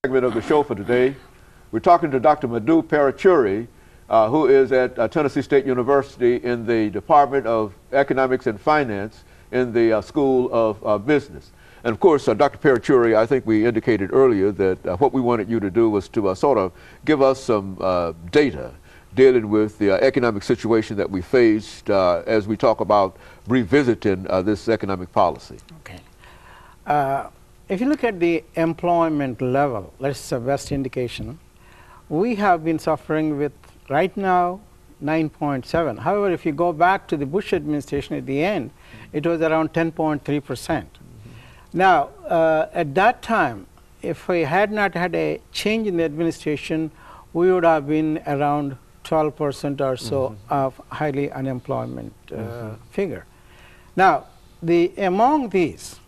Segment of the show for today. We're talking to Dr. MParuchuri2, who is at Tennessee State University in the Department of Economics and Finance in the School of Business. And of course, Dr. MParuchuri2, I think we indicated earlier that what we wanted you to do was to sort of give us some data dealing with the economic situation that we faced as we talk about revisiting this economic policy. Okay. If you look at the employment level, that's the best indication. We have been suffering with, right now, 9.7. However, if you go back to the Bush administration at the end, it was around 10.3%. Now, at that time, if we had not had a change in the administration, we would have been around 12% or so of highly unemployment figure. Now, among these,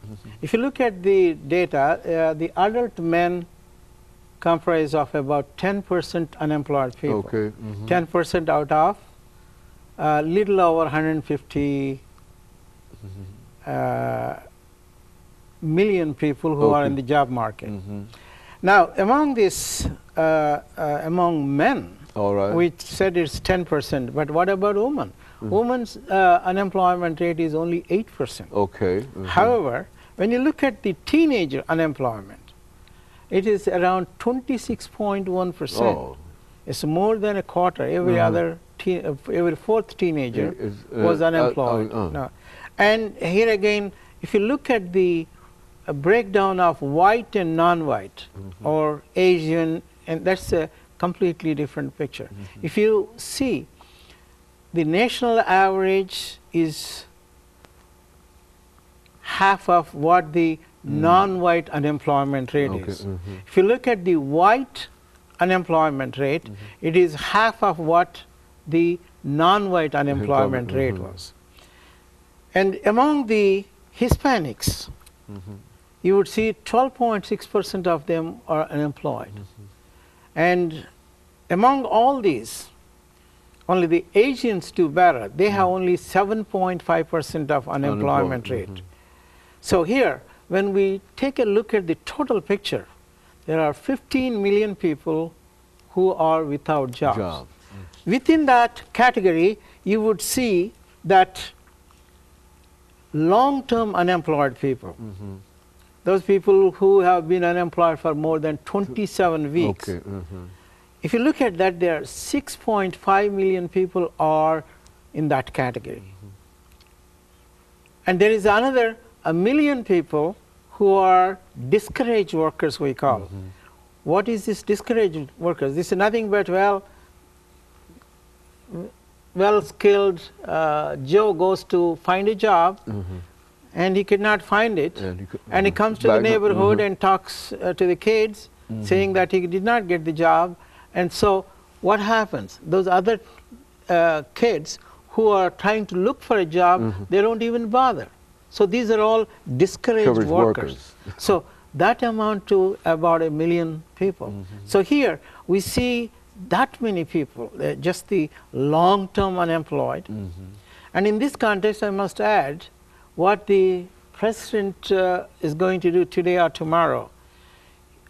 if you look at the data, the adult men comprise of about 10% unemployed people. Okay. 10% out of little over 150 million people who are in the job market. Now, among this, among men, we said it's 10%, but what about women? Women's unemployment rate is only 8%. Okay. However, when you look at the teenager unemployment, it is around 26.1%. Oh. It's more than a quarter. Every fourth teenager was unemployed. No. And here again, if you look at the breakdown of white and non-white or Asian, and that's a completely different picture. If you see, the national average is half of what the non-white unemployment rate is. If you look at the white unemployment rate, it is half of what the non-white unemployment rate was. And among the Hispanics, you would see 12.6% of them are unemployed. And among all these, only the Asians do better. They have only 7.5% of unemployment rate. So here, when we take a look at the total picture, there are 15 million people who are without jobs. Within that category, you would see that long-term unemployed people, those people who have been unemployed for more than 27 weeks, if you look at that, there are 6.5 million people are in that category. And there is another 1 million people who are discouraged workers, we call. What is this discouraged workers? This is nothing but, well-skilled Joe goes to find a job and he could not find it, and he comes to the neighborhood and talks to the kids saying that he did not get the job. And so what happens? Those other kids who are trying to look for a job, they don't even bother. So these are all discouraged workers. So that amount to about 1 million people. So here we see that many people, just the long-term unemployed. And in this context, I must add what the President is going to do today or tomorrow.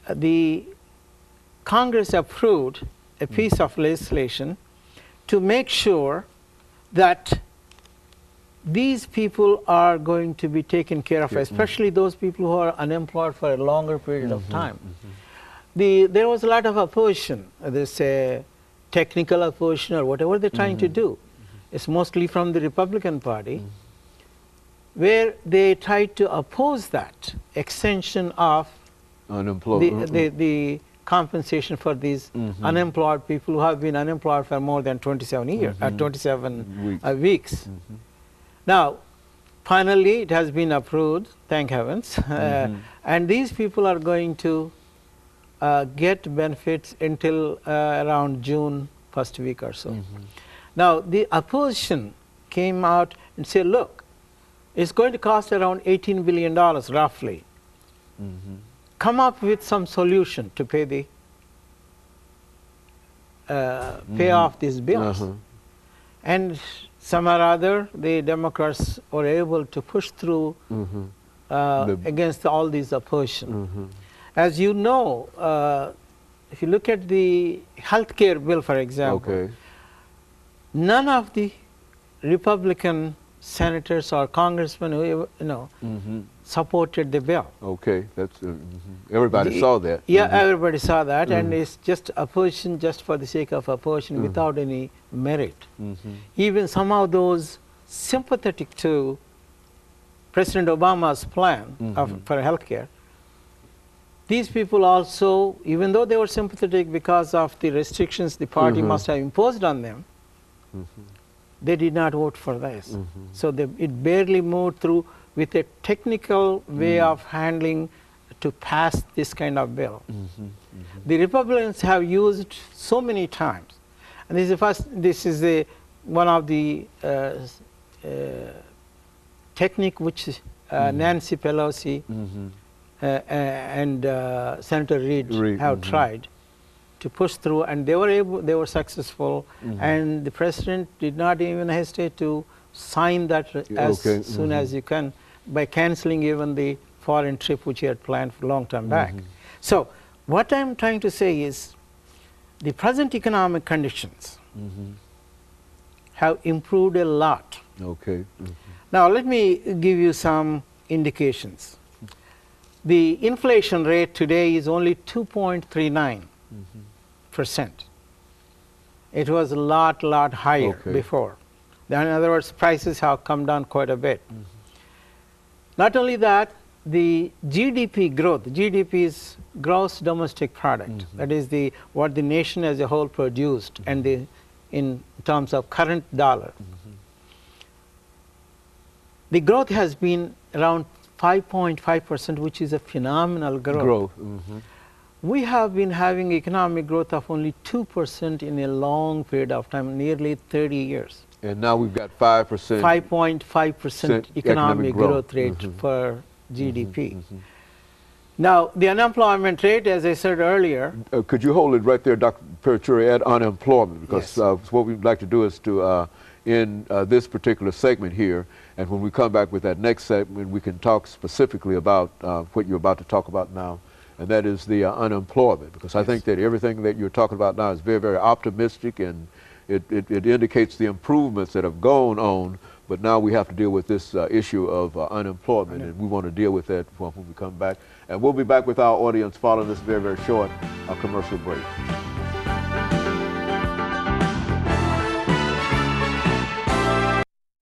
The Congress approved a piece of legislation to make sure that these people are going to be taken care of, especially those people who are unemployed for a longer period of time. There was a lot of opposition. There's a technical opposition or whatever they're trying to do. It's mostly from the Republican Party, where they tried to oppose that extension of the compensation for these unemployed people who have been unemployed for more than 27 years, 27 weeks. Now, finally, it has been approved, thank heavens, and these people are going to get benefits until around June first week or so. Now, the opposition came out and said, look, it's going to cost around $18 billion roughly. Come up with some solution to pay the pay off these bills. And somehow or other, the Democrats were able to push through against all these opposition. As you know, if you look at the health care bill, for example, Okay. none of the Republican senators or congressmen who supported the bill. Okay, that's everybody saw that. Yeah, everybody saw that, and it's just opposition just for the sake of opposition without any merit. Even somehow those sympathetic to President Obama's plan for health care, these people also, even though they were sympathetic because of the restrictions the party must have imposed on them, they did not vote for this. So it barely moved through with a technical way of handling to pass this kind of bill. The Republicans have used so many times, and this is one of the technique which Nancy Pelosi and Senator Reid have tried to push through, and they were successful, and the president did not even hesitate to sign that as soon as you can by canceling even the foreign trip which he had planned for a long time back. So what I'm trying to say is the present economic conditions have improved a lot. Okay. Now let me give you some indications. The inflation rate today is only 2.39%. It was a lot higher before. In other words, prices have come down quite a bit. Not only that, the GDP growth, GDP is gross domestic product, that is what the nation as a whole produced, and in terms of current dollar. The growth has been around 5.5%, which is a phenomenal growth. We have been having economic growth of only 2% in a long period of time, nearly 30 years. And now we've got 5%. 5.5% economic growth rate for GDP. Now, the unemployment rate, as I said earlier. Could you hold it right there, Dr. Paruchuri, at unemployment? Because what we'd like to do is to end this particular segment here, and when we come back with that next segment, we can talk specifically about what you're about to talk about now, and that is the unemployment. Because I think that everything that you're talking about now is very, very optimistic, and it indicates the improvements that have gone on, but now we have to deal with this issue of unemployment, and we want to deal with that when we come back. And we'll be back with our audience following this very, very short commercial break.